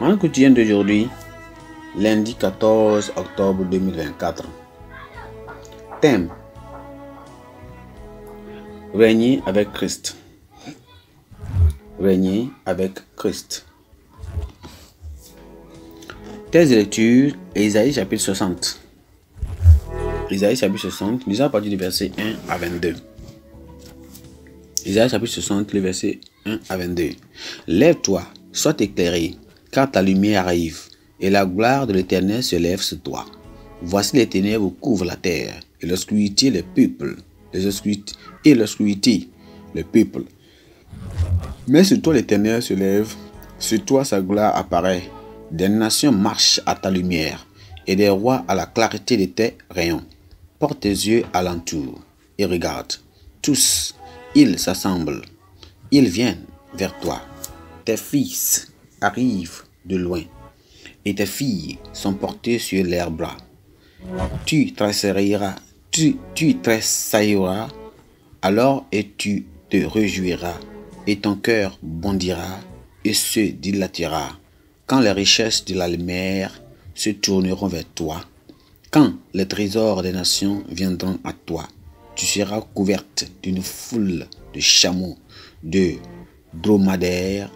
Mon quotidien d'aujourd'hui, lundi 14 octobre 2024. Thème: régner avec Christ. Régner avec Christ. Thèse de lecture, Ésaïe chapitre 60. Ésaïe chapitre 60, lisons à partir du verset 1 à 22. Ésaïe chapitre 60, le verset 1 à 22. Lève-toi, sois éclairé, car ta lumière arrive, et la gloire de l'Éternel se lève sur toi. Voici les ténèbres couvrent la terre, et l'obscurité les peuples. Les peuples. Mais sur toi l'Éternel se lève, sur toi sa gloire apparaît. Des nations marchent à ta lumière, et des rois à la clarté de tes rayons. Porte tes yeux alentour, et regarde. Tous, ils s'assemblent, ils viennent vers toi. Tes fils arrivent de loin, et tes filles sont portées sur leurs bras. Tu tressailleras, alors et tu te réjouiras, et ton cœur bondira et se dilatera. Quand les richesses de la mer se tourneront vers toi, quand les trésors des nations viendront à toi, tu seras couverte d'une foule de chameaux, de dromadaires,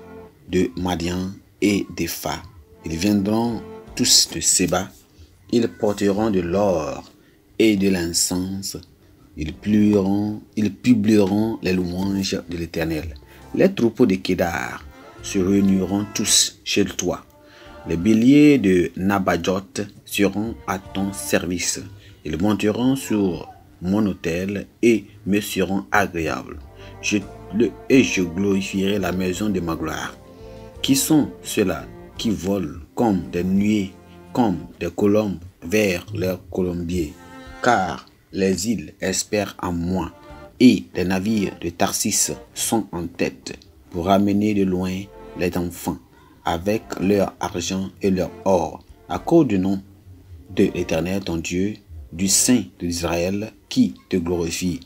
de Madian et d'Epha. Ils viendront tous de Séba, ils porteront de l'or et de l'encens, ils publieront les louanges de l'Éternel. Les troupeaux de Kédar se réuniront tous chez toi. Les béliers de Nabadjoth seront à ton service. Ils monteront sur mon autel et me seront agréables. Je glorifierai la maison de ma gloire. Qui sont ceux-là qui volent comme des nuées, comme des colombes vers leurs colombiers? Car les îles espèrent en moi, et les navires de Tarsis sont en tête pour ramener de loin les enfants avec leur argent et leur or, à cause du nom de l'Éternel ton Dieu, du Saint d'Israël qui te glorifie.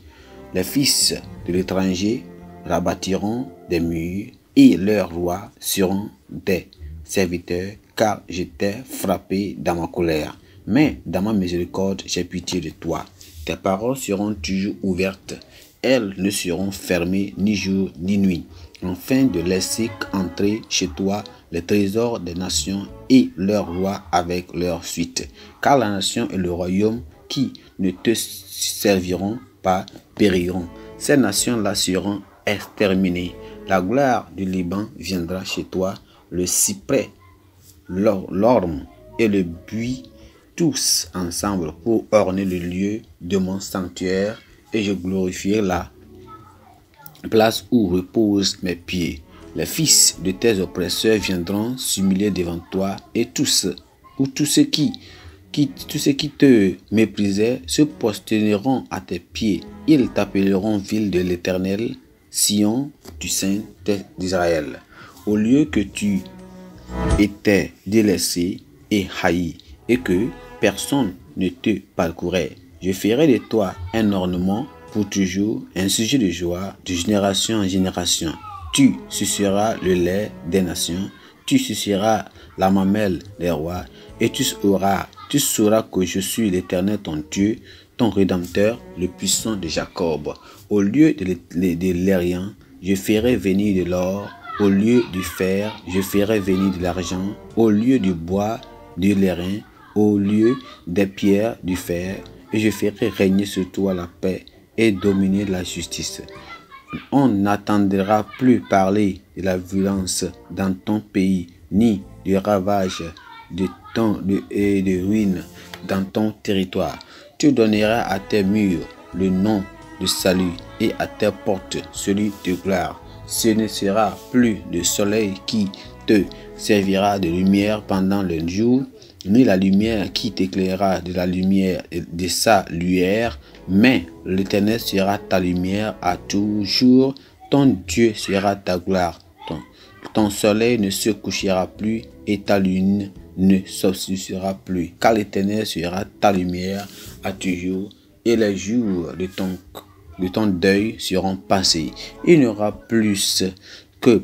Les fils de l'étranger rebâtiront des murs, et leurs rois seront des serviteurs, car j'étais frappé dans ma colère. Mais dans ma miséricorde, j'ai pitié de toi. Tes paroles seront toujours ouvertes, elles ne seront fermées ni jour ni nuit, afin de laisser entrer chez toi les trésors des nations et leurs rois avec leur suite. Car la nation et le royaume qui ne te serviront pas périront. Ces nations-là seront exterminées. La gloire du Liban viendra chez toi, le cyprès, l'orme et le buis, tous ensemble pour orner le lieu de mon sanctuaire, et je glorifierai la place où reposent mes pieds. Les fils de tes oppresseurs viendront s'humilier devant toi, et tous ceux qui te méprisaient se prosterneront à tes pieds. Ils t'appelleront ville de l'Éternel, Sion du Saint d'Israël. Au lieu que tu étais délaissé et haï, et que personne ne te parcourait, je ferai de toi un ornement pour toujours, un sujet de joie de génération en génération. Tu suceras le lait des nations, tu suceras la mamelle des rois, et tu sauras que je suis l'Éternel ton Dieu, ton Rédempteur, le puissant de Jacob. Au lieu de l'airain, je ferai venir de l'or, au lieu du fer, je ferai venir de l'argent, au lieu du bois, de l'airain, au lieu des pierres, du fer, et je ferai régner sur toi la paix et dominer la justice. On n'entendra plus parler de la violence dans ton pays, ni du ravage et de ruines dans ton territoire. Tu donneras à tes murs le nom de salut, et à tes portes celui de gloire. Ce ne sera plus le soleil qui te servira de lumière pendant le jour, ni la lumière qui t'éclairera de la lumière de sa lumière, mais l'Éternel sera ta lumière à toujours. Ton Dieu sera ta gloire. Ton soleil ne se couchera plus, et ta lune ne s'obscurcira plus, car l'Éternel sera ta lumière à toujours, et les jours de ton deuil seront passés. Il n'y aura plus que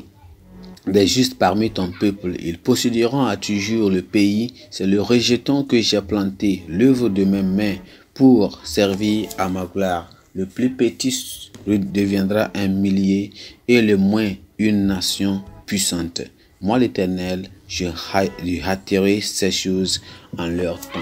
des justes parmi ton peuple. Ils posséderont à toujours le pays. C'est le rejeton que j'ai planté, l'œuvre de mes mains, pour servir à ma gloire. Le plus petit deviendra un millier et le moins une nation puissante. Moi, l'Éternel, je hâterai ces choses en leur temps.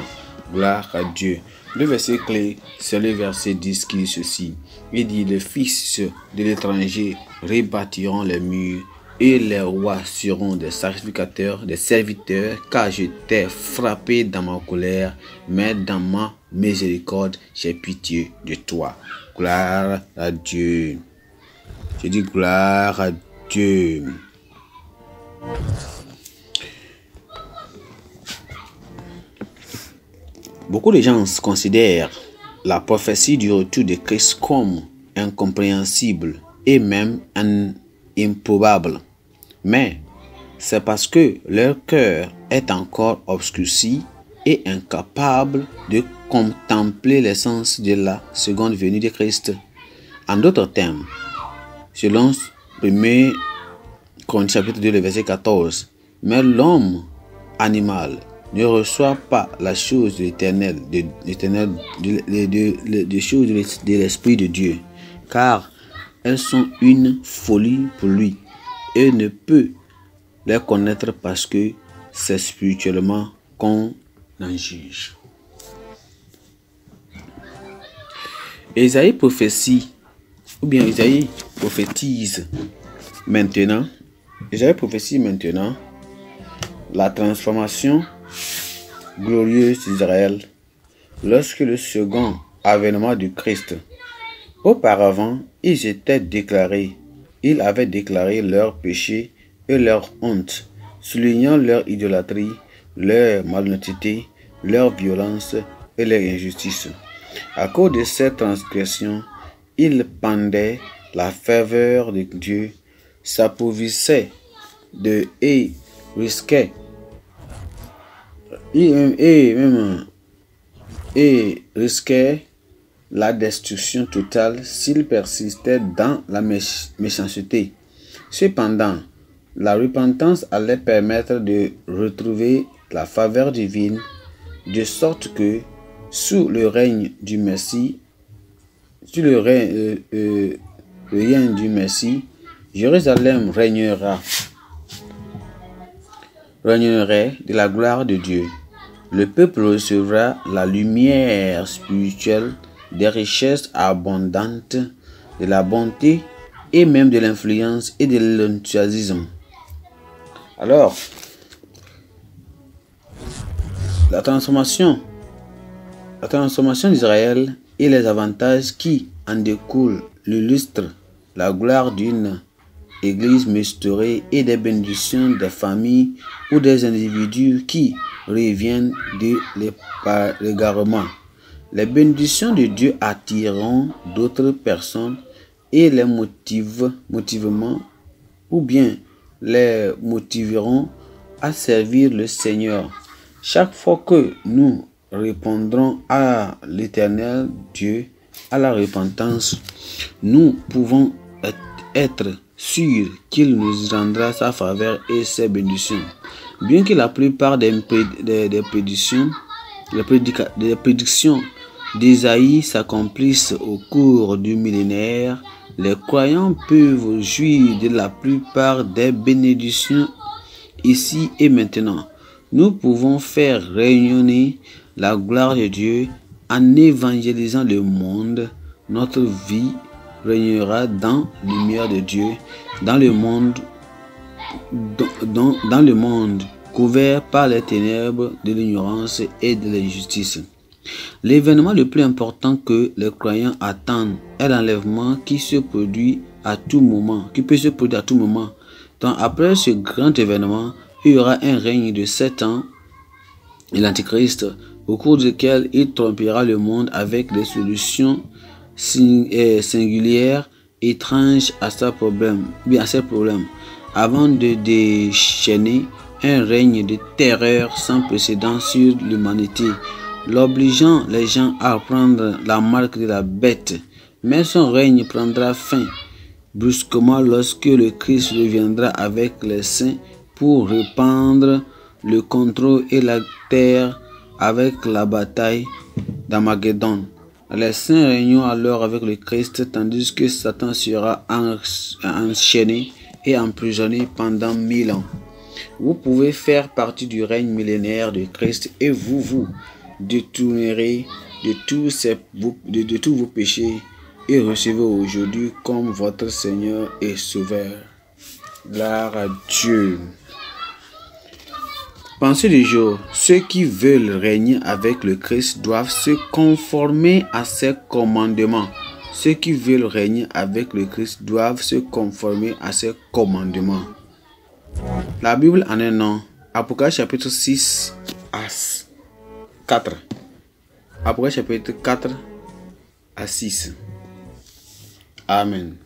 Gloire à Dieu. Le verset clé, c'est le verset 10 qui dit ceci. Il dit, les fils de l'étranger rebâtiront les murs et les rois seront des sacrificateurs, des serviteurs, car je t'ai frappé dans ma colère, mais dans ma miséricorde, j'ai pitié de toi. Gloire à Dieu. Je dis gloire à Dieu. Beaucoup de gens considèrent la prophétie du retour de Christ comme incompréhensible et même improbable. Mais c'est parce que leur cœur est encore obscurci et incapable de contempler l'essence de la seconde venue de Christ. En d'autres termes, selon 1 Corinthiens chapitre 2, le verset 14, mais l'homme animal ne reçoit pas la chose de l'éternel, des choses de l'Esprit de Dieu, car elles sont une folie pour lui et ne peut les connaître parce que c'est spirituellement qu'on en juge. Isaïe prophétise maintenant la transformation glorieuse d'Israël lorsque le second avènement du Christ. Auparavant, ils avaient déclaré leurs péchés et leur honte, soulignant leur idolâtrie, leur malhonnêteté, leur violence et leur injustice. À cause de cette transgression, ils pendaient la faveur de Dieu, s'approvissaient et risquaient la destruction totale s'ils persistaient dans la méchanceté. Cependant, la repentance allait permettre de retrouver la faveur divine, de sorte que sous le règne du Messie, Jérusalem régnerait de la gloire de Dieu. Le peuple recevra la lumière spirituelle des richesses abondantes, de la bonté et même de l'influence et de l'enthousiasme. Alors, la transformation d'Israël et les avantages qui en découlent l'illustrent la gloire d'une église restaurée et des bénédictions des familles ou des individus qui reviennent de l'égarement. Les bénédictions de Dieu attireront d'autres personnes et les motiveront à servir le Seigneur. Chaque fois que nous répondrons à l'Éternel Dieu, à la repentance, nous pouvons être sûrs qu'il nous rendra sa faveur et ses bénédictions. Bien que la plupart des prédictions d'Isaïe s'accomplissent au cours du millénaire, les croyants peuvent jouir de la plupart des bénédictions ici et maintenant. Nous pouvons faire rayonner la gloire de Dieu en évangélisant le monde. Notre vie régnera dans la lumière de Dieu, dans le monde couvert par les ténèbres de l'ignorance et de l'injustice. L'événement le plus important que les croyants attendent est l'enlèvement qui peut se produire à tout moment. Donc après ce grand événement, il y aura un règne de 7 ans et l'Antichrist, au cours duquel il trompera le monde avec des solutions singulières, étranges à ces problèmes, avant de déchaîner un règne de terreur sans précédent sur l'humanité, l'obligeant les gens à prendre la marque de la bête. Mais son règne prendra fin brusquement lorsque le Christ reviendra avec les saints pour reprendre le contrôle et la terre avec la bataille d'Armageddon. Les saints régneront alors avec le Christ, tandis que Satan sera enchaîné et emprisonné pendant 1000 ans. Vous pouvez faire partie du règne millénaire de Christ et vous vous détournerez de tous vos péchés et recevez aujourd'hui comme votre Seigneur et Sauveur. Gloire à Dieu. Pensez du jour, ceux qui veulent régner avec le Christ doivent se conformer à ses commandements. Ceux qui veulent régner avec le Christ doivent se conformer à ses commandements. La Bible en est nom. Apocalypse chapitre 6 à 4. Apocalypse chapitre 4 à 6. Amen.